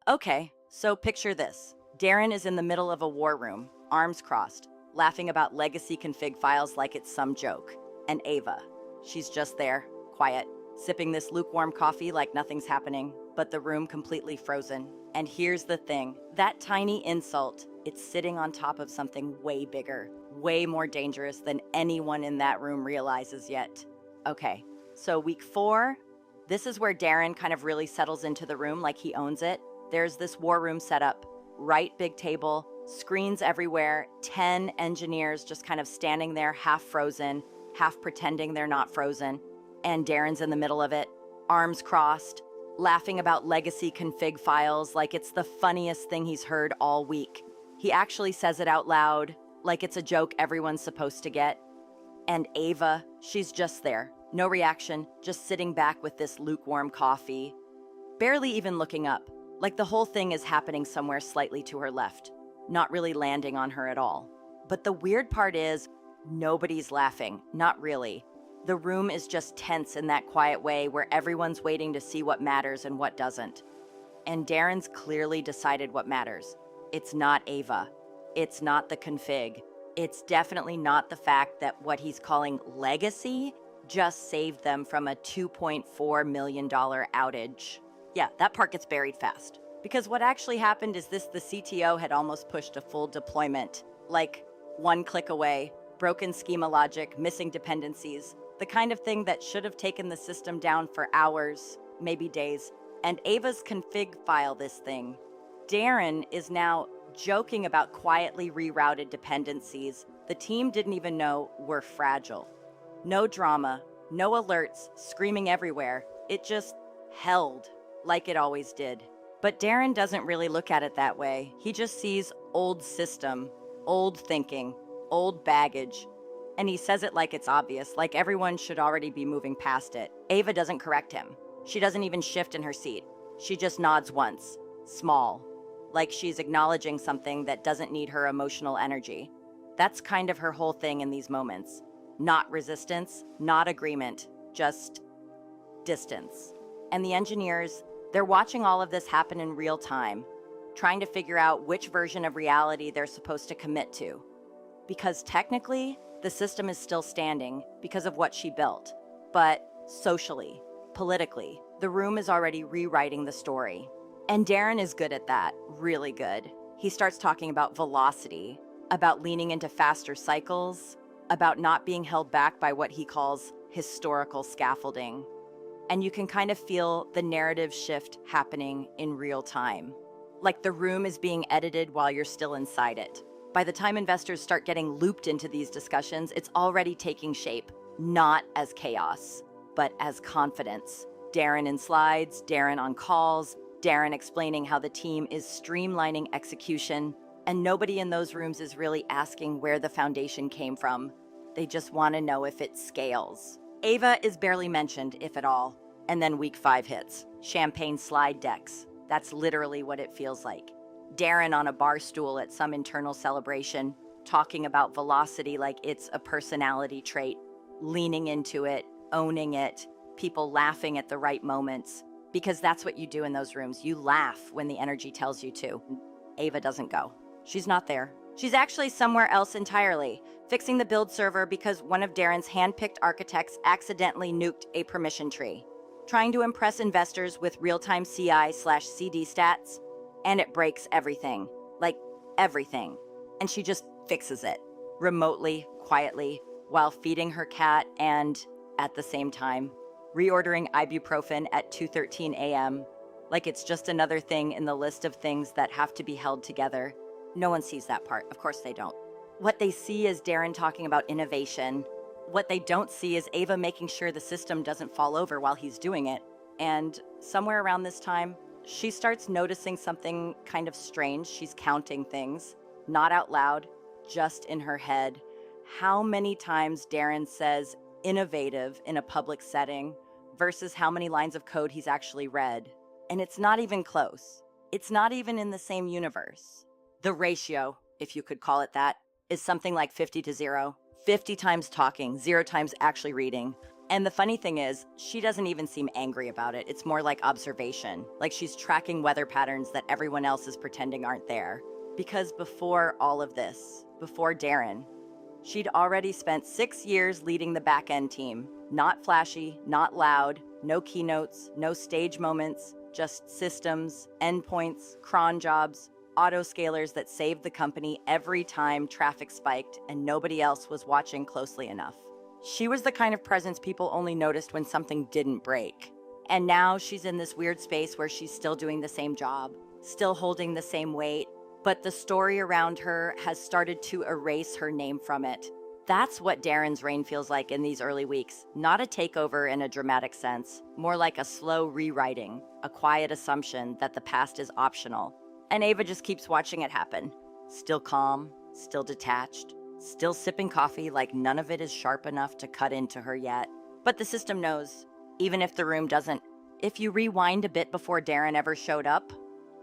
Okay, so picture this. Darren is in the middle of a war room, arms crossed, laughing about legacy config files like it's some joke. And Ava, she's just there, quiet, sipping this lukewarm coffee like nothing's happening, but the room completely frozen. And here's the thing, that tiny insult, it's sitting on top of something way bigger, way more dangerous than anyone in that room realizes yet. Okay, so week 4, this is where Darren kind of really settles into the room like he owns it. There's this war room set up, right big table, screens everywhere, 10 engineers just kind of standing there half frozen, half pretending they're not frozen. And Darren's in the middle of it, arms crossed, laughing about legacy config files like it's the funniest thing he's heard all week. He actually says it out loud, like it's a joke everyone's supposed to get. And Ava, she's just there, no reaction, just sitting back with this lukewarm coffee, barely even looking up, like the whole thing is happening somewhere slightly to her left, not really landing on her at all. But the weird part is, nobody's laughing, not really. The room is just tense in that quiet way where everyone's waiting to see what matters and what doesn't. And Darren's clearly decided what matters. It's not Ava. It's not the config. It's definitely not the fact that what he's calling legacy just saved them from a $2.4 million outage. Yeah, that part gets buried fast. Because what actually happened is the CTO had almost pushed a full deployment, like one click away, broken schema logic, missing dependencies, the kind of thing that should have taken the system down for hours, maybe days. And Ava's config file this thing. Darren is now joking about quietly rerouted dependencies the team didn't even know were fragile. No drama, no alerts, screaming everywhere. It just held like it always did. But Darren doesn't really look at it that way. He just sees old system, old thinking, old baggage. And he says it like it's obvious, like everyone should already be moving past it. Ava doesn't correct him. She doesn't even shift in her seat. She just nods once, small, like she's acknowledging something that doesn't need her emotional energy. That's kind of her whole thing in these moments. Not resistance, not agreement, just distance. And the engineers, they're watching all of this happen in real time, trying to figure out which version of reality they're supposed to commit to. Because technically, the system is still standing because of what she built. But socially, politically, the room is already rewriting the story. And Darren is good at that, really good. He starts talking about velocity, about leaning into faster cycles, about not being held back by what he calls historical scaffolding. And you can kind of feel the narrative shift happening in real time. Like the room is being edited while you're still inside it. By the time investors start getting looped into these discussions, it's already taking shape, not as chaos, but as confidence. Darren in slides, Darren on calls, Darren explaining how the team is streamlining execution, and nobody in those rooms is really asking where the foundation came from. They just want to know if it scales. Ava is barely mentioned, if at all. And then week 5 hits. Champagne slide decks. That's literally what it feels like. Darren on a bar stool at some internal celebration, talking about velocity like it's a personality trait, leaning into it, owning it, people laughing at the right moments. Because that's what you do in those rooms. You laugh when the energy tells you to. Ava doesn't go. She's not there. She's actually somewhere else entirely, fixing the build server because one of Darren's hand-picked architects accidentally nuked a permission tree, trying to impress investors with real-time CI/CD stats, and it breaks everything, like everything. And she just fixes it, remotely, quietly, while feeding her cat and, at the same time, reordering ibuprofen at 2:13 a.m., like it's just another thing in the list of things that have to be held together. No one sees that part. Of course they don't. What they see is Darren talking about innovation. What they don't see is Ava making sure the system doesn't fall over while he's doing it. And somewhere around this time, she starts noticing something kind of strange. She's counting things, not out loud, just in her head. How many times Darren says innovative in a public setting versus how many lines of code he's actually read. And it's not even close. It's not even in the same universe. The ratio, if you could call it that, is something like 50 to 0. 50 times talking, 0 times actually reading. And the funny thing is, she doesn't even seem angry about it. It's more like observation, like she's tracking weather patterns that everyone else is pretending aren't there. Because before all of this, before Darren, she'd already spent 6 years leading the back-end team. Not flashy, not loud, no keynotes, no stage moments, just systems, endpoints, cron jobs, autoscalers that saved the company every time traffic spiked and nobody else was watching closely enough. She was the kind of presence people only noticed when something didn't break. And now she's in this weird space where she's still doing the same job, still holding the same weight, but the story around her has started to erase her name from it. That's what Darren's reign feels like in these early weeks. Not a takeover in a dramatic sense, more like a slow rewriting, a quiet assumption that the past is optional. And Ava just keeps watching it happen. Still calm, still detached, still sipping coffee like none of it is sharp enough to cut into her yet. But the system knows, even if the room doesn't. If you rewind a bit before Darren ever showed up,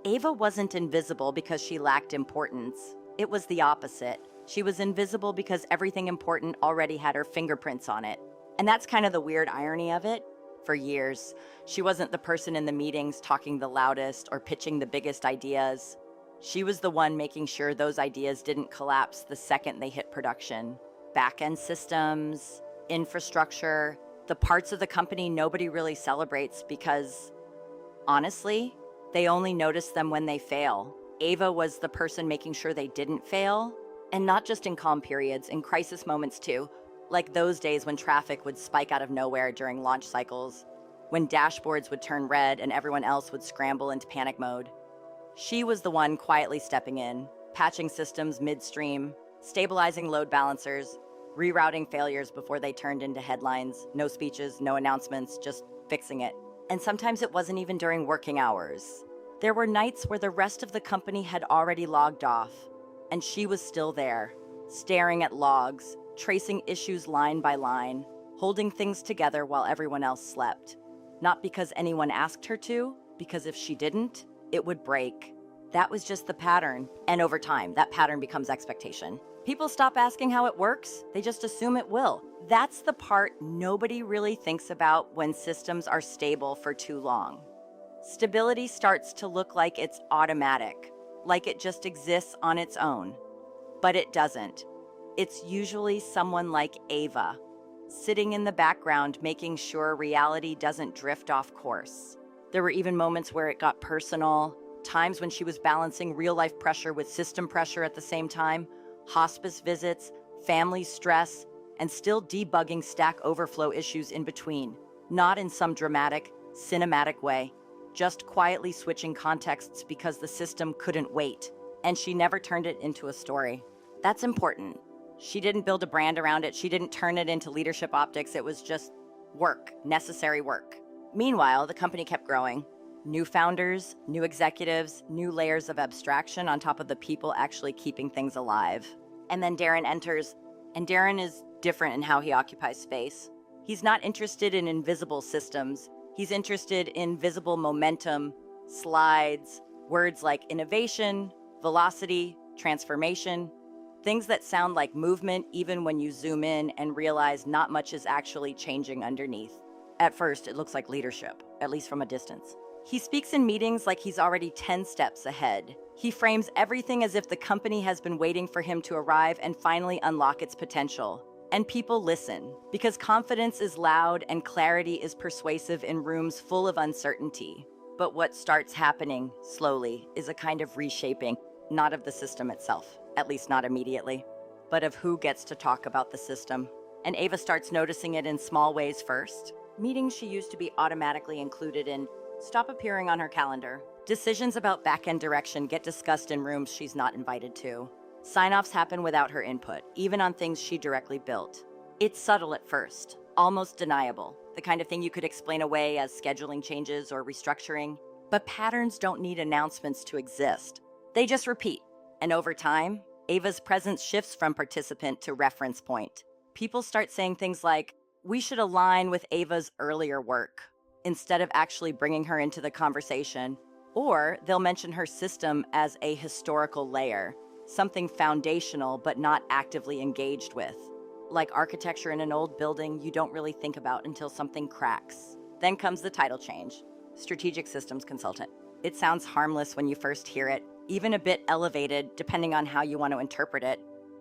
Ava wasn't invisible because she lacked importance. It was the opposite. She was invisible because everything important already had her fingerprints on it. And that's kind of the weird irony of it. For years, she wasn't the person in the meetings talking the loudest or pitching the biggest ideas. She was the one making sure those ideas didn't collapse the second they hit production. Back-end systems, infrastructure, the parts of the company nobody really celebrates because, honestly, they only notice them when they fail. Ava was the person making sure they didn't fail, and not just in calm periods, in crisis moments too, like those days when traffic would spike out of nowhere during launch cycles, when dashboards would turn red and everyone else would scramble into panic mode. She was the one quietly stepping in, patching systems midstream, stabilizing load balancers, rerouting failures before they turned into headlines, no speeches, no announcements, just fixing it. And sometimes it wasn't even during working hours. There were nights where the rest of the company had already logged off, and she was still there, staring at logs, tracing issues line by line, holding things together while everyone else slept. Not because anyone asked her to, because if she didn't, it would break. That was just the pattern. And over time, that pattern becomes expectation. People stop asking how it works, they just assume it will. That's the part nobody really thinks about when systems are stable for too long. Stability starts to look like it's automatic, like it just exists on its own. But it doesn't. It's usually someone like Ava, sitting in the background making sure reality doesn't drift off course. There were even moments where it got personal, times when she was balancing real-life pressure with system pressure at the same time, hospice visits, family stress, and still debugging Stack Overflow issues in between. Not in some dramatic, cinematic way, just quietly switching contexts because the system couldn't wait. And she never turned it into a story. That's important. She didn't build a brand around it. She didn't turn it into leadership optics. It was just work, necessary work. Meanwhile, the company kept growing. New founders, new executives, new layers of abstraction on top of the people actually keeping things alive. And then Darren enters, and Darren is different in how he occupies space. He's not interested in invisible systems. He's interested in visible momentum, slides, words like innovation, velocity, transformation, things that sound like movement even when you zoom in and realize not much is actually changing underneath. At first, it looks like leadership, at least from a distance. He speaks in meetings like he's already 10 steps ahead. He frames everything as if the company has been waiting for him to arrive and finally unlock its potential. And people listen, because confidence is loud and clarity is persuasive in rooms full of uncertainty. But what starts happening, slowly, is a kind of reshaping, not of the system itself, at least not immediately, but of who gets to talk about the system. And Ava starts noticing it in small ways first. Meetings she used to be automatically included in stop appearing on her calendar. Decisions about back-end direction get discussed in rooms she's not invited to. Sign-offs happen without her input, even on things she directly built. It's subtle at first, almost deniable, the kind of thing you could explain away as scheduling changes or restructuring. But patterns don't need announcements to exist. They just repeat. And over time, Ava's presence shifts from participant to reference point. People start saying things like, we should align with Ava's earlier work, instead of actually bringing her into the conversation. Or they'll mention her system as a historical layer, something foundational but not actively engaged with. like architecture in an old building you don't really think about until something cracks. Then comes the title change, strategic systems consultant. It sounds harmless when you first hear it, even a bit elevated depending on how you want to interpret it.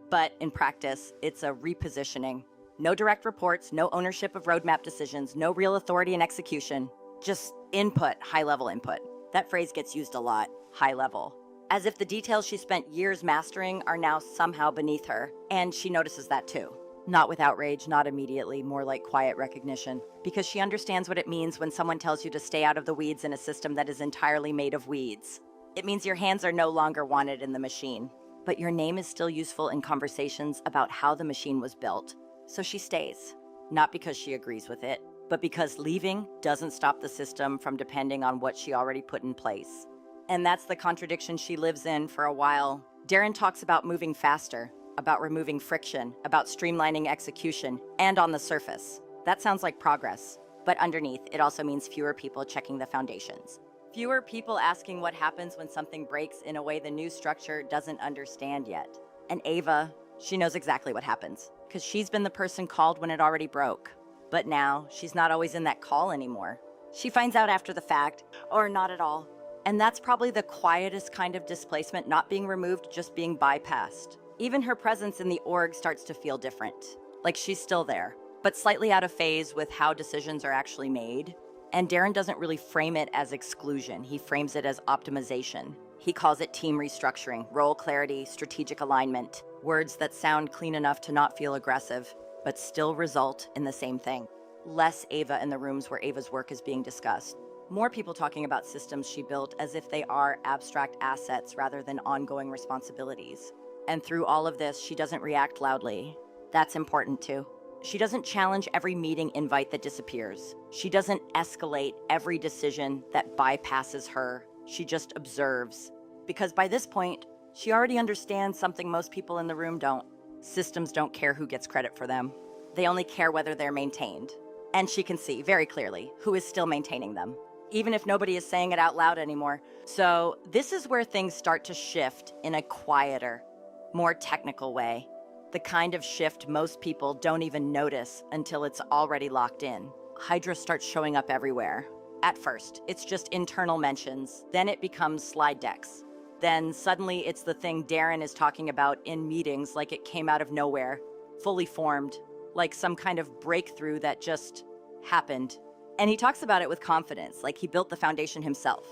But in practice, it's a repositioning. No direct reports, no ownership of roadmap decisions, no real authority in execution, just input, high-level input. That phrase gets used a lot, high level, as if the details she spent years mastering are now somehow beneath her, and she notices that too. Not with outrage, not immediately, more like quiet recognition, because she understands what it means when someone tells you to stay out of the weeds in a system that is entirely made of weeds. It means your hands are no longer wanted in the machine, but your name is still useful in conversations about how the machine was built. So she stays, not because she agrees with it, but because leaving doesn't stop the system from depending on what she already put in place. And that's the contradiction she lives in for a while. Darren talks about moving faster, about removing friction, about streamlining execution, and on the surface, that sounds like progress. But underneath, it also means fewer people checking the foundations. Fewer people asking what happens when something breaks in a way the new structure doesn't understand yet. And Ava, she knows exactly what happens, because she's been the person called when it already broke. But now, she's not always in that call anymore. She finds out after the fact, or not at all. And that's probably the quietest kind of displacement, not being removed, just being bypassed. Even her presence in the org starts to feel different. Like she's still there, but slightly out of phase with how decisions are actually made. And Darren doesn't really frame it as exclusion. He frames it as optimization. He calls it team restructuring, role clarity, strategic alignment, words that sound clean enough to not feel aggressive, but still result in the same thing. Less Ava in the rooms where Ava's work is being discussed. More people talking about systems she built as if they are abstract assets rather than ongoing responsibilities. And through all of this, she doesn't react loudly. That's important too. She doesn't challenge every meeting invite that disappears. She doesn't escalate every decision that bypasses her. She just observes. Because by this point, she already understands something most people in the room don't. Systems don't care who gets credit for them. They only care whether they're maintained. And she can see very clearly who is still maintaining them, even if nobody is saying it out loud anymore. So this is where things start to shift in a quieter, more technical way. The kind of shift most people don't even notice until it's already locked in. Hydra starts showing up everywhere. At first, it's just internal mentions. Then it becomes slide decks. Then suddenly it's the thing Darren is talking about in meetings like it came out of nowhere, fully formed, like some kind of breakthrough that just happened. And he talks about it with confidence, like he built the foundation himself,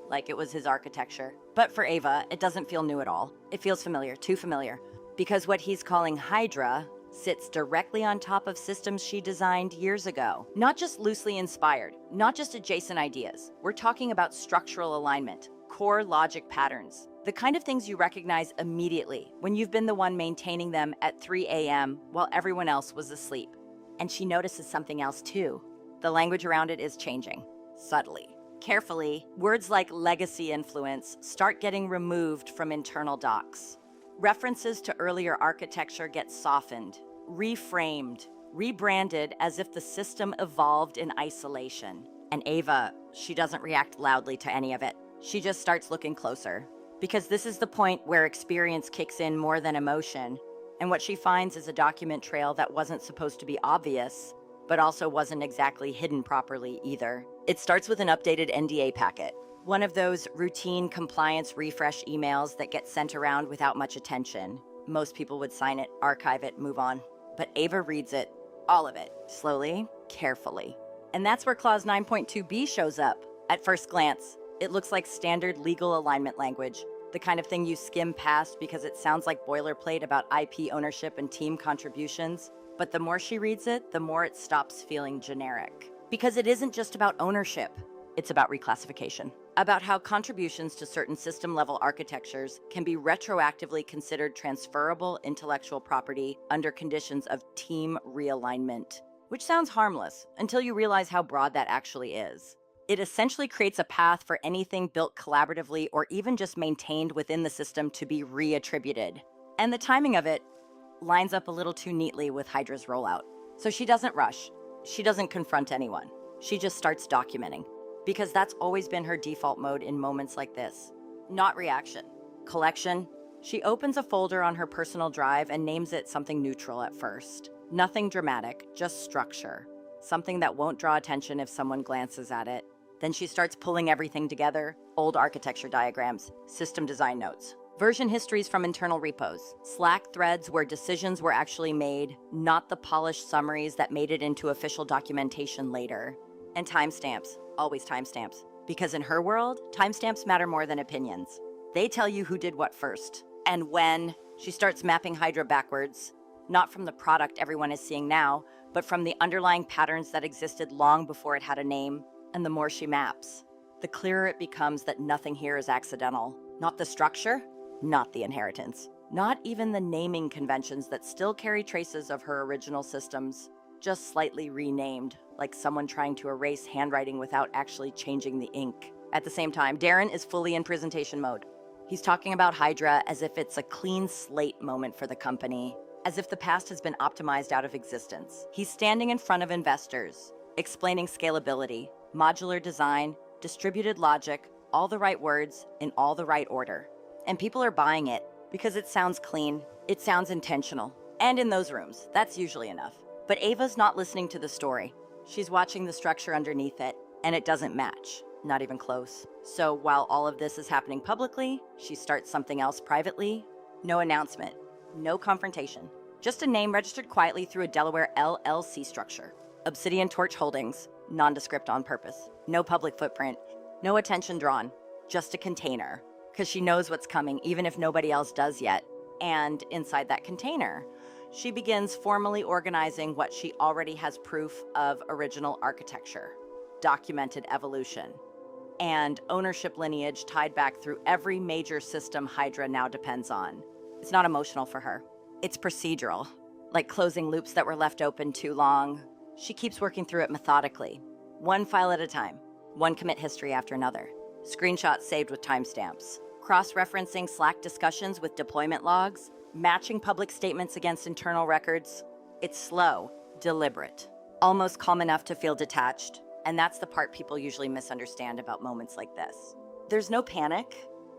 like it was his architecture. But for Ava, it doesn't feel new at all. It feels familiar, too familiar. Because what he's calling Hydra sits directly on top of systems she designed years ago. Not just loosely inspired, not just adjacent ideas. We're talking about structural alignment, core logic patterns, the kind of things you recognize immediately when you've been the one maintaining them at 3 a.m. while everyone else was asleep. And she notices something else too. The language around it is changing, subtly. Carefully, words like legacy influence start getting removed from internal docs. References to earlier architecture get softened, reframed, rebranded as if the system evolved in isolation. And Ava, she doesn't react loudly to any of it. She just starts looking closer. Because this is the point where experience kicks in more than emotion. And what she finds is a document trail that wasn't supposed to be obvious, but also wasn't exactly hidden properly either. It starts with an updated NDA packet. One of those routine compliance refresh emails that get sent around without much attention. Most people would sign it, archive it, move on. But Ava reads it, all of it, slowly, carefully. And that's where Clause 9.2b shows up. At first glance, it looks like standard legal alignment language, the kind of thing you skim past because it sounds like boilerplate about IP ownership and team contributions. But the more she reads it, the more it stops feeling generic. Because it isn't just about ownership, it's about reclassification. About how contributions to certain system-level architectures can be retroactively considered transferable intellectual property under conditions of team realignment. Which sounds harmless until you realize how broad that actually is. It essentially creates a path for anything built collaboratively or even just maintained within the system to be reattributed. And the timing of it lines up a little too neatly with Hydra's rollout. So she doesn't rush. She doesn't confront anyone. She just starts documenting. Because that's always been her default mode in moments like this. Not reaction. Collection. She opens a folder on her personal drive and names it something neutral at first. Nothing dramatic, just structure. Something that won't draw attention if someone glances at it. Then she starts pulling everything together: old architecture diagrams, system design notes, version histories from internal repos, Slack threads where decisions were actually made, not the polished summaries that made it into official documentation later. And timestamps, always timestamps. Because in her world, timestamps matter more than opinions. They tell you who did what first and when. She starts mapping Hydra backwards, not from the product everyone is seeing now, but from the underlying patterns that existed long before it had a name. And the more she maps, the clearer it becomes that nothing here is accidental. Not the structure, not the inheritance, not even the naming conventions that still carry traces of her original systems, just slightly renamed, like someone trying to erase handwriting without actually changing the ink. At the same time, Darren is fully in presentation mode. He's talking about Hydra as if it's a clean slate moment for the company, as if the past has been optimized out of existence. He's standing in front of investors, explaining scalability, modular design, distributed logic, all the right words in all the right order. And people are buying it because it sounds clean, it sounds intentional. And in those rooms, that's usually enough. But Ava's not listening to the story. She's watching the structure underneath it, and it doesn't match. Not even close. So while all of this is happening publicly, she starts something else privately. No announcement, no confrontation. Just a name registered quietly through a Delaware LLC structure. Obsidian Torch Holdings, nondescript on purpose. No public footprint, no attention drawn, just a container. Because she knows what's coming, even if nobody else does yet. And inside that container, she begins formally organizing what she already has proof of: original architecture, documented evolution, and ownership lineage tied back through every major system Hydra now depends on. It's not emotional for her. It's procedural, like closing loops that were left open too long. She keeps working through it methodically, one file at a time, one commit history after another, screenshots saved with timestamps, cross-referencing Slack discussions with deployment logs, matching public statements against internal records. It's slow, deliberate, almost calm enough to feel detached. And that's the part people usually misunderstand about moments like this. There's no panic,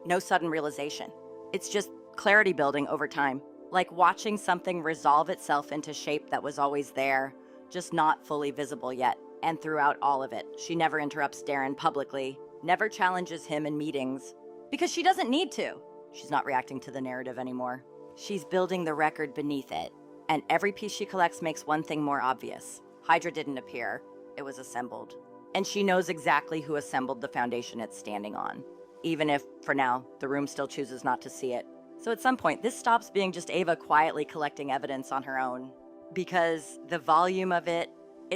no sudden realization. It's just clarity building over time, like watching something resolve itself into shape that was always there, just not fully visible yet. And throughout all of it, she never interrupts Darren publicly, never challenges him in meetings, because she doesn't need to. She's not reacting to the narrative anymore. She's building the record beneath it. And every piece she collects makes one thing more obvious. Hydra didn't appear. It was assembled. And she knows exactly who assembled the foundation it's standing on, even if, for now, the room still chooses not to see it. So at some point, this stops being just Ava quietly collecting evidence on her own, because the volume of it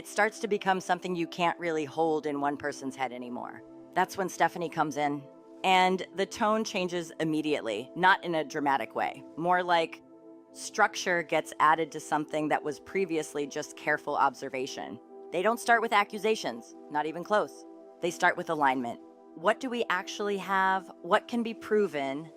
starts to become something you can't really hold in one person's head anymore. That's when Stephanie comes in, and the tone changes immediately, not in a dramatic way, more like structure gets added to something that was previously just careful observation. They don't start with accusations, not even close. They start with alignment. What do we actually have? What can be proven?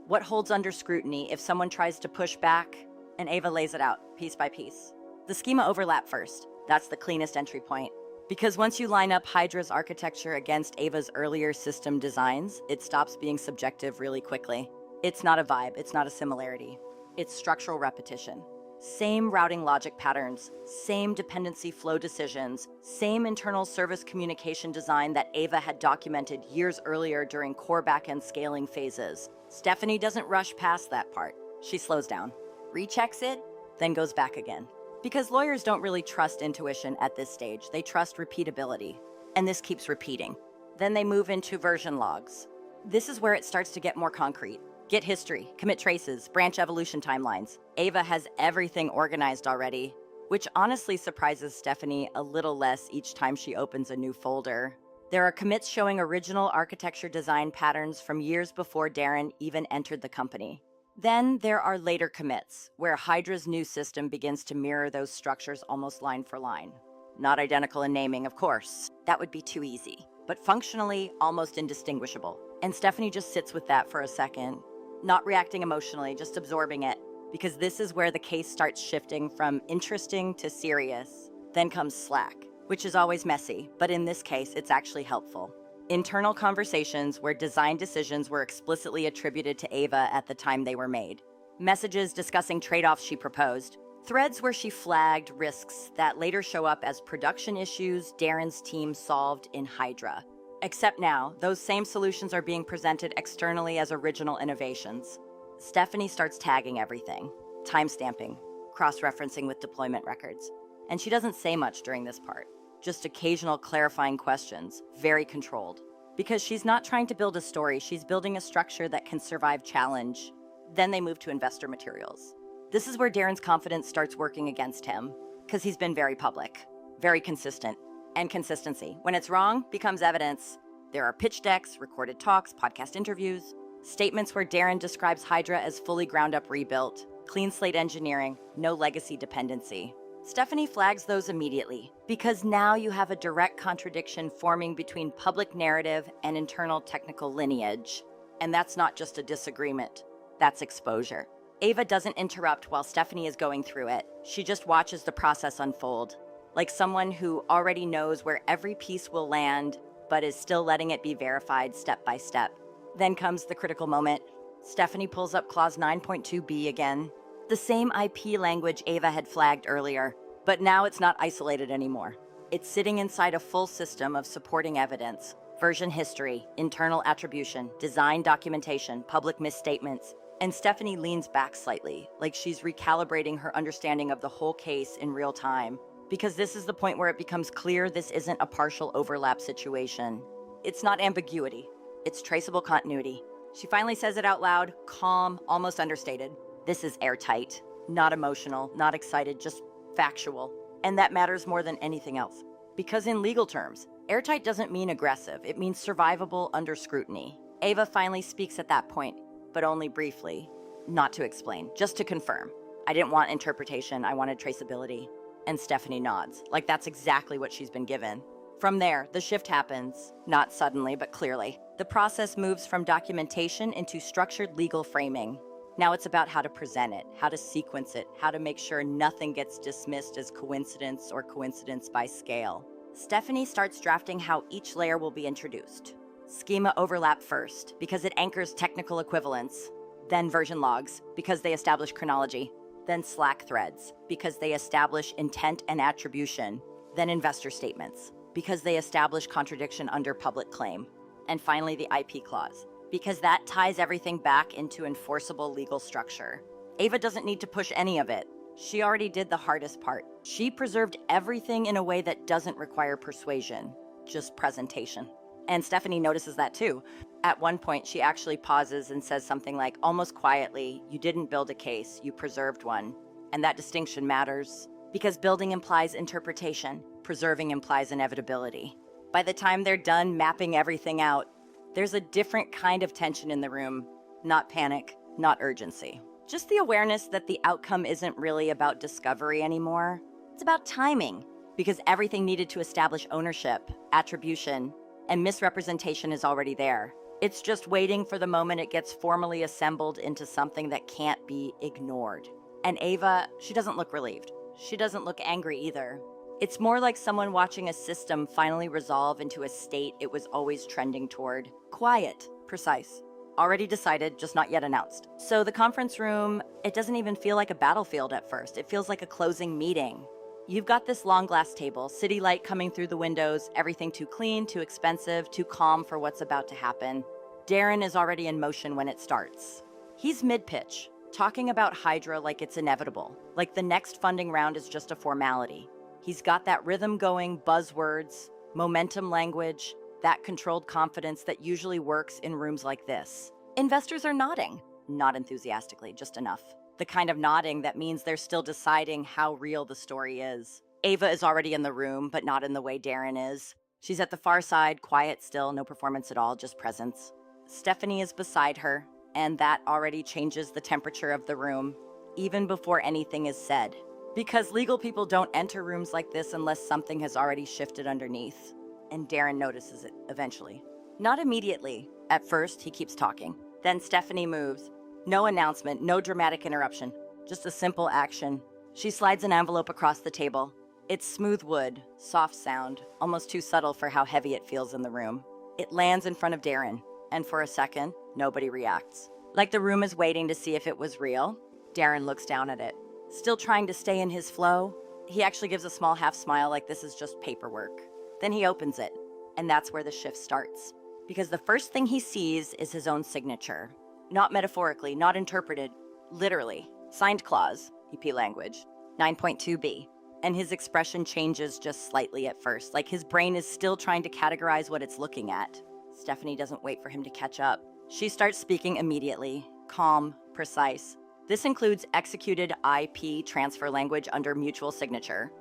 What holds under scrutiny if someone tries to push back? And Ava lays it out, piece by piece. The schema overlap first. That's the cleanest entry point. Because once you line up Hydra's architecture against Ava's earlier system designs, it stops being subjective really quickly. It's not a vibe, it's not a similarity. It's structural repetition. Same routing logic patterns, same dependency flow decisions, same internal service communication design that Ava had documented years earlier during core backend scaling phases. Stephanie doesn't rush past that part. She slows down, rechecks it, then goes back again. Because lawyers don't really trust intuition at this stage. They trust repeatability. And this keeps repeating. Then they move into version logs. This is where it starts to get more concrete. Git history, commit traces, branch evolution timelines. Ava has everything organized already, which honestly surprises Stephanie a little less each time she opens a new folder. There are commits showing original architecture design patterns from years before Darren even entered the company. Then there are later commits, where Hydra's new system begins to mirror those structures almost line for line. Not identical in naming, of course. That would be too easy. But functionally, almost indistinguishable. And Stephanie just sits with that for a second, not reacting emotionally, just absorbing it, because this is where the case starts shifting from interesting to serious. Then comes Slack, which is always messy, but in this case, it's actually helpful. Internal conversations where design decisions were explicitly attributed to Ava at the time they were made. Messages discussing trade-offs she proposed, Threads where she flagged risks that later show up as production issues Darren's team solved in Hydra. Except now, those same solutions are being presented externally as original innovations. Stephanie starts tagging everything, timestamping, cross-referencing with deployment records. And she doesn't say much during this part, just occasional clarifying questions, very controlled. Because she's not trying to build a story, she's building a structure that can survive challenge. Then they move to investor materials. This is where Darren's confidence starts working against him, because he's been very public, very consistent. And consistency, when it's wrong, becomes evidence. There are pitch decks, recorded talks, podcast interviews, statements where Darren describes Hydra as fully ground-up rebuilt, clean slate engineering, no legacy dependency. Stephanie flags those immediately, because now you have a direct contradiction forming between public narrative and internal technical lineage. And that's not just a disagreement, that's exposure. Ava doesn't interrupt while Stephanie is going through it. She just watches the process unfold, like someone who already knows where every piece will land, but is still letting it be verified step by step. Then comes the critical moment. Stephanie pulls up clause 9.2b again. The same IP language Ava had flagged earlier, but now it's not isolated anymore. It's sitting inside a full system of supporting evidence, version history, internal attribution, design documentation, public misstatements, and Stephanie leans back slightly, like she's recalibrating her understanding of the whole case in real time, because this is the point where it becomes clear this isn't a partial overlap situation. It's not ambiguity, it's traceable continuity. She finally says it out loud, calm, almost understated. This is airtight, not emotional, not excited, just factual. And that matters more than anything else. Because in legal terms, airtight doesn't mean aggressive, it means survivable under scrutiny. Ava finally speaks at that point, but only briefly. Not to explain, just to confirm. I didn't want interpretation, I wanted traceability. And Stephanie nods, like that's exactly what she's been given. From there, the shift happens, not suddenly, but clearly. The process moves from documentation into structured legal framing. Now it's about how to present it, how to sequence it, how to make sure nothing gets dismissed as coincidence or coincidence by scale. Stephanie starts drafting how each layer will be introduced. Schema overlap first, because it anchors technical equivalence. Then version logs, because they establish chronology. Then Slack threads, because they establish intent and attribution. Then investor statements, because they establish contradiction under public claim. And finally, the IP clause, because that ties everything back into enforceable legal structure. Ava doesn't need to push any of it. She already did the hardest part. She preserved everything in a way that doesn't require persuasion, just presentation. And Stephanie notices that too. At one point, she actually pauses and says something like, almost quietly, you didn't build a case, you preserved one. And that distinction matters, because building implies interpretation, preserving implies inevitability. By the time they're done mapping everything out, there's a different kind of tension in the room, not panic, not urgency. Just the awareness that the outcome isn't really about discovery anymore. It's about timing, because everything needed to establish ownership, attribution, and misrepresentation is already there. It's just waiting for the moment it gets formally assembled into something that can't be ignored. And Ava, she doesn't look relieved. She doesn't look angry either. It's more like someone watching a system finally resolve into a state it was always trending toward. Quiet, precise. Already decided, just not yet announced. So the conference room, it doesn't even feel like a battlefield at first. It feels like a closing meeting. You've got this long glass table, city light coming through the windows, everything too clean, too expensive, too calm for what's about to happen. Darren is already in motion when it starts. He's mid-pitch, talking about Hydra like it's inevitable, like the next funding round is just a formality. He's got that rhythm going, buzzwords, momentum language, that controlled confidence that usually works in rooms like this. Investors are nodding, not enthusiastically, just enough. The kind of nodding that means they're still deciding how real the story is. Ava is already in the room, but not in the way Darren is. She's at the far side, quiet still, no performance at all, just presence. Stephanie is beside her, and that already changes the temperature of the room, even before anything is said. Because legal people don't enter rooms like this unless something has already shifted underneath. And Darren notices it eventually. Not immediately. At first, he keeps talking. Then Stephanie moves. No announcement, no dramatic interruption. Just a simple action. She slides an envelope across the table. It's smooth wood, soft sound, almost too subtle for how heavy it feels in the room. It lands in front of Darren, and for a second, nobody reacts. Like the room is waiting to see if it was real. Darren looks down at it. still trying to stay in his flow. He actually gives a small half smile like this is just paperwork. Then he opens it, and that's where the shift starts. Because the first thing he sees is his own signature. Not metaphorically, not interpreted, literally. Signed clause, EP language, 9.2b. And his expression changes just slightly at first, like his brain is still trying to categorize what it's looking at. Stephanie doesn't wait for him to catch up. She starts speaking immediately, calm, precise. This includes executed IP transfer language under mutual signature.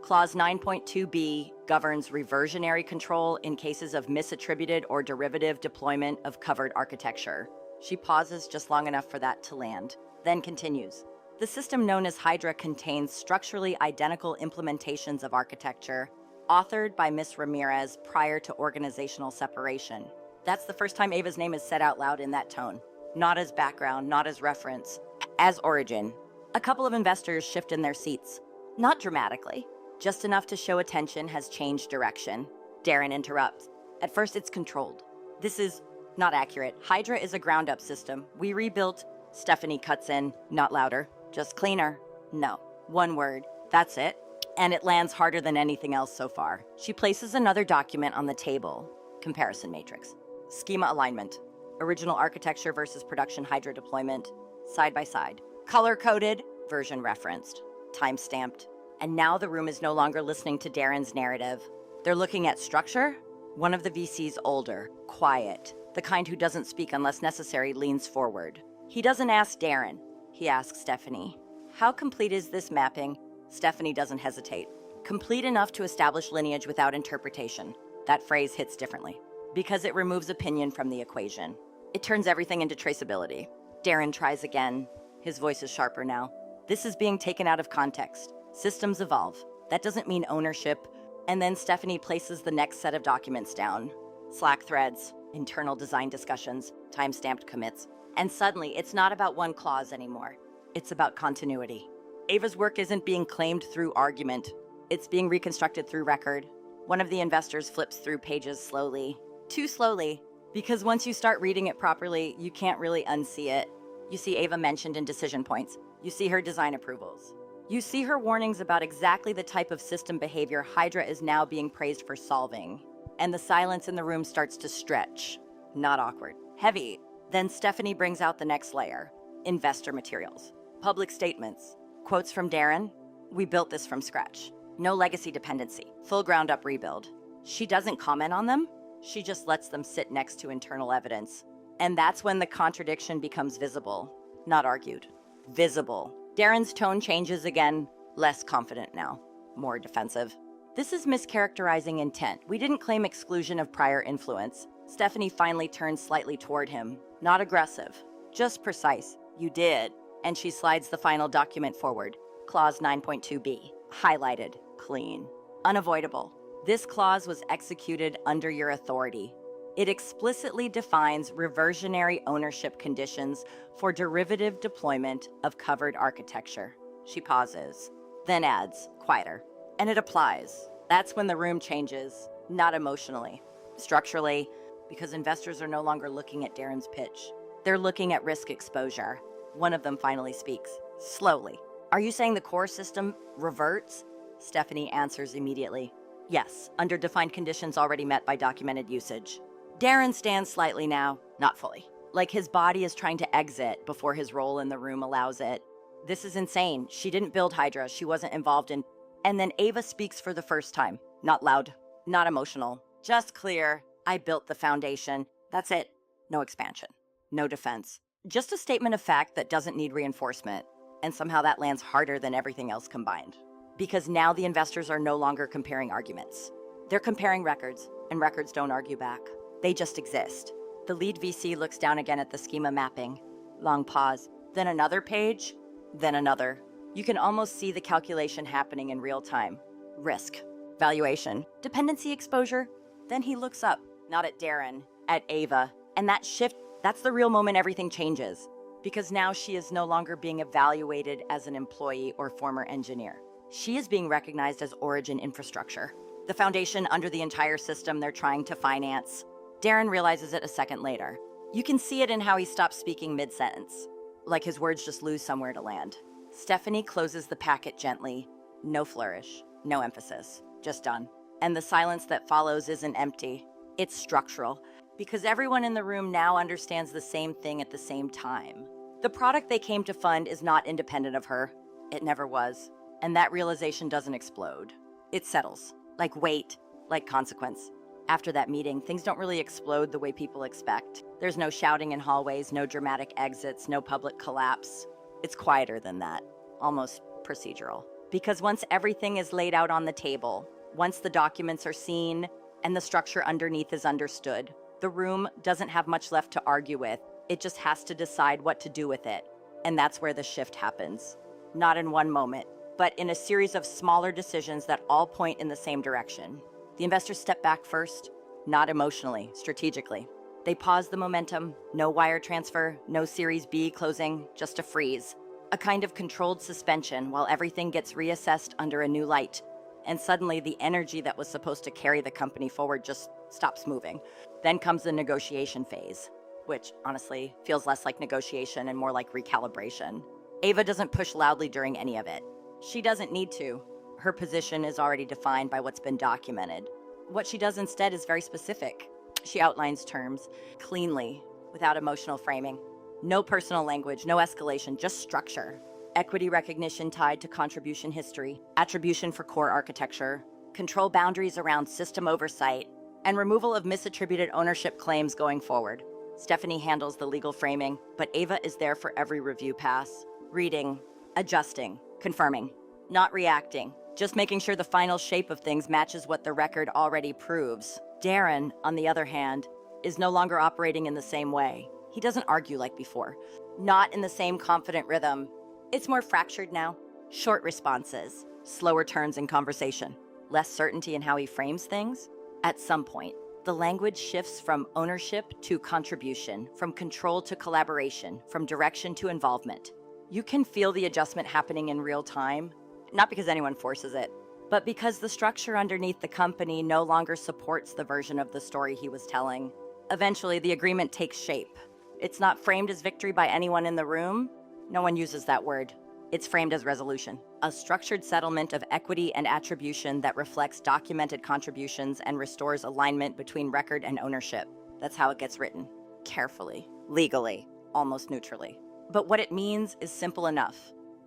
Clause 9.2b governs reversionary control in cases of misattributed or derivative deployment of covered architecture. She pauses just long enough for that to land, then continues. The system known as Hydra contains structurally identical implementations of architecture, authored by Ms. Ramirez prior to organizational separation. That's the first time Ava's name is said out loud in that tone. Not as background, not as reference, as origin. A couple of investors shift in their seats. Not dramatically, just enough to show attention has changed direction. Darren interrupts. At first it's controlled. This is not accurate. Hydra is a ground-up system. We rebuilt. Stephanie cuts in, not louder. Just cleaner. No. One word. That's it. And it lands harder than anything else so far. She places another document on the table. Comparison matrix. Schema alignment. Original architecture versus production Hydra deployment. Side by side. Color-coded. Version referenced. Time-stamped. And now the room is no longer listening to Darren's narrative. They're looking at structure. One of the VCs older, quiet. The kind who doesn't speak unless necessary leans forward. He doesn't ask Darren. He asks Stephanie. How complete is this mapping? Stephanie doesn't hesitate. Complete enough to establish lineage without interpretation. That phrase hits differently because it removes opinion from the equation. It turns everything into traceability. Darren tries again. His voice is sharper now. This is being taken out of context. Systems evolve. That doesn't mean ownership. And then Stephanie places the next set of documents down. Slack threads, internal design discussions, time-stamped commits. And suddenly, it's not about one clause anymore. It's about continuity. Ava's work isn't being claimed through argument. It's being reconstructed through record. One of the investors flips through pages slowly. Too slowly, because once you start reading it properly, you can't really unsee it. You see Ava mentioned in decision points. You see her design approvals. You see her warnings about exactly the type of system behavior Hydra is now being praised for solving. And the silence in the room starts to stretch. Not awkward. Heavy. Then Stephanie brings out the next layer. Investor materials. Public statements. Quotes from Darren. We built this from scratch. No legacy dependency. Full ground-up rebuild. She doesn't comment on them. She just lets them sit next to internal evidence. And that's when the contradiction becomes visible. Not argued. Visible. Darren's tone changes again. Less confident now. More defensive. This is mischaracterizing intent. We didn't claim exclusion of prior influence. Stephanie finally turns slightly toward him. Not aggressive. Just precise. You did. And she slides the final document forward. Clause 9.2b. Highlighted. Clean. Unavoidable. This clause was executed under your authority. It explicitly defines reversionary ownership conditions for derivative deployment of covered architecture. She pauses, then adds, quieter. And it applies. That's when the room changes, not emotionally. Structurally, because investors are no longer looking at Darren's pitch. They're looking at risk exposure. One of them finally speaks, slowly. Are you saying the core system reverts? Stephanie answers immediately. Yes, under defined conditions already met by documented usage. Darren stands slightly now, not fully. Like his body is trying to exit before his role in the room allows it. This is insane. She didn't build Hydra. She wasn't involved in... And then Ava speaks for the first time. Not loud, not emotional, just clear. I built the foundation. That's it. No expansion. No defense. Just a statement of fact that doesn't need reinforcement. And somehow that lands harder than everything else combined. Because now the investors are no longer comparing arguments. They're comparing records, and records don't argue back. They just exist. The lead VC looks down again at the schema mapping. Long pause. Then another page. Then another. You can almost see the calculation happening in real time. Risk. Valuation. Dependency exposure. Then he looks up. Not at Darren. At Ava. And that shift, that's the real moment everything changes. Because now she is no longer being evaluated as an employee or former engineer. She is being recognized as origin infrastructure. The foundation under the entire system they're trying to finance. Darren realizes it a second later. You can see it in how he stops speaking mid-sentence. Like his words just lose somewhere to land. Stephanie closes the packet gently. No flourish, no emphasis, just done. And the silence that follows isn't empty. It's structural, because everyone in the room now understands the same thing at the same time. The product they came to fund is not independent of her. It never was. And that realization doesn't explode. It settles, like weight, like consequence. After that meeting, things don't really explode the way people expect. There's no shouting in hallways, no dramatic exits, no public collapse. It's quieter than that, almost procedural. Because once everything is laid out on the table, once the documents are seen and the structure underneath is understood, the room doesn't have much left to argue with. It just has to decide what to do with it. And that's where the shift happens. Not in one moment, but in a series of smaller decisions that all point in the same direction. The investors step back first, not emotionally, strategically. They pause the momentum, no wire transfer, no Series B closing, just a freeze. A kind of controlled suspension while everything gets reassessed under a new light. And suddenly the energy that was supposed to carry the company forward just stops moving. Then comes the negotiation phase, which honestly feels less like negotiation and more like recalibration. Ava doesn't push loudly during any of it. She doesn't need to. Her position is already defined by what's been documented. What she does instead is very specific. She outlines terms cleanly, without emotional framing. No personal language, no escalation, just structure. Equity recognition tied to contribution history, attribution for core architecture, control boundaries around system oversight, and removal of misattributed ownership claims going forward. Stephanie handles the legal framing, but Ava is there for every review pass, reading, adjusting, confirming, not reacting, just making sure the final shape of things matches what the record already proves. Darren, on the other hand, is no longer operating in the same way. He doesn't argue like before, not in the same confident rhythm. It's more fractured now. Short responses, slower turns in conversation, less certainty in how he frames things. At some point, the language shifts from ownership to contribution, from control to collaboration, from direction to involvement. You can feel the adjustment happening in real time, not because anyone forces it, but because the structure underneath the company no longer supports the version of the story he was telling. Eventually, the agreement takes shape. It's not framed as victory by anyone in the room. No one uses that word. It's framed as resolution, a structured settlement of equity and attribution that reflects documented contributions and restores alignment between record and ownership. That's how it gets written. Carefully, legally, almost neutrally. But what it means is simple enough.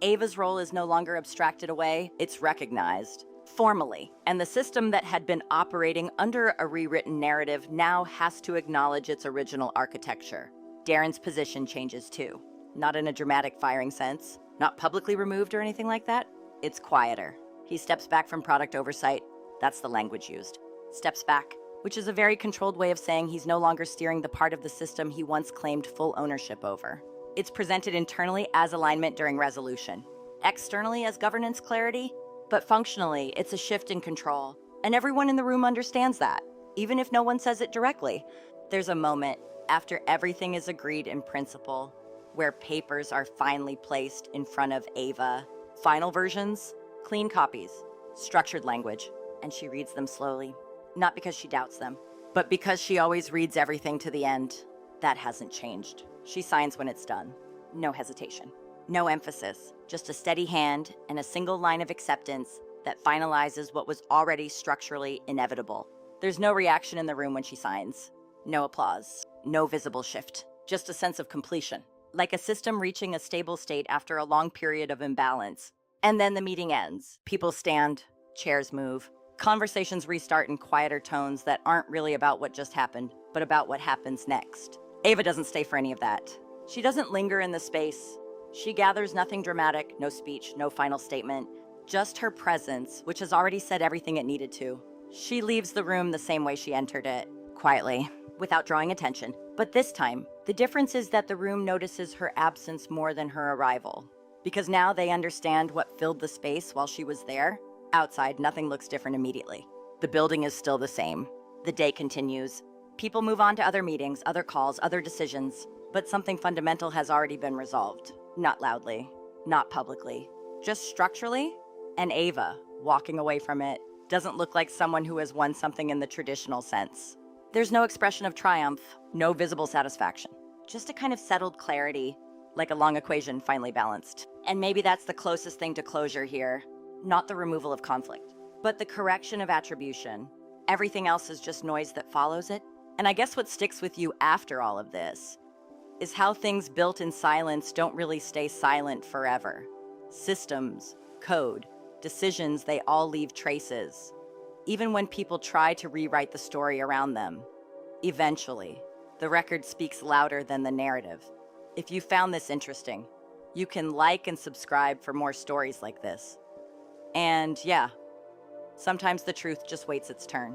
Ava's role is no longer abstracted away, it's recognized, formally. And the system that had been operating under a rewritten narrative now has to acknowledge its original architecture. Darren's position changes too. Not in a dramatic firing sense, not publicly removed or anything like that. It's quieter. He steps back from product oversight. That's the language used. Steps back, which is a very controlled way of saying he's no longer steering the part of the system he once claimed full ownership over. It's presented internally as alignment during resolution, externally as governance clarity, but functionally it's a shift in control. And everyone in the room understands that, even if no one says it directly. There's a moment after everything is agreed in principle, where papers are finally placed in front of Ava. Final versions, clean copies, structured language, and she reads them slowly. Not because she doubts them, but because she always reads everything to the end. That hasn't changed. She signs when it's done. No hesitation. No emphasis, just a steady hand and a single line of acceptance that finalizes what was already structurally inevitable. There's no reaction in the room when she signs. No applause. No visible shift. Just a sense of completion. Like a system reaching a stable state after a long period of imbalance. And then the meeting ends. People stand, chairs move. Conversations restart in quieter tones that aren't really about what just happened, but about what happens next. Ava doesn't stay for any of that. She doesn't linger in the space. She gathers nothing dramatic, no speech, no final statement, just her presence, which has already said everything it needed to. She leaves the room the same way she entered it, quietly, without drawing attention. But this time, the difference is that the room notices her absence more than her arrival. Because now they understand what filled the space while she was there. Outside, nothing looks different immediately. The building is still the same. The day continues. People move on to other meetings, other calls, other decisions. But something fundamental has already been resolved. Not loudly, not publicly, just structurally. And Ava, walking away from it, doesn't look like someone who has won something in the traditional sense. There's no expression of triumph, no visible satisfaction, just a kind of settled clarity. like a long equation finally balanced. And maybe that's the closest thing to closure here. Not the removal of conflict, but the correction of attribution. Everything else is just noise that follows it. And I guess what sticks with you after all of this is how things built in silence don't really stay silent forever. Systems, code, decisions, they all leave traces. Even when people try to rewrite the story around them, eventually, the record speaks louder than the narrative. If you found this interesting, you can like and subscribe for more stories like this. And yeah, sometimes the truth just waits its turn.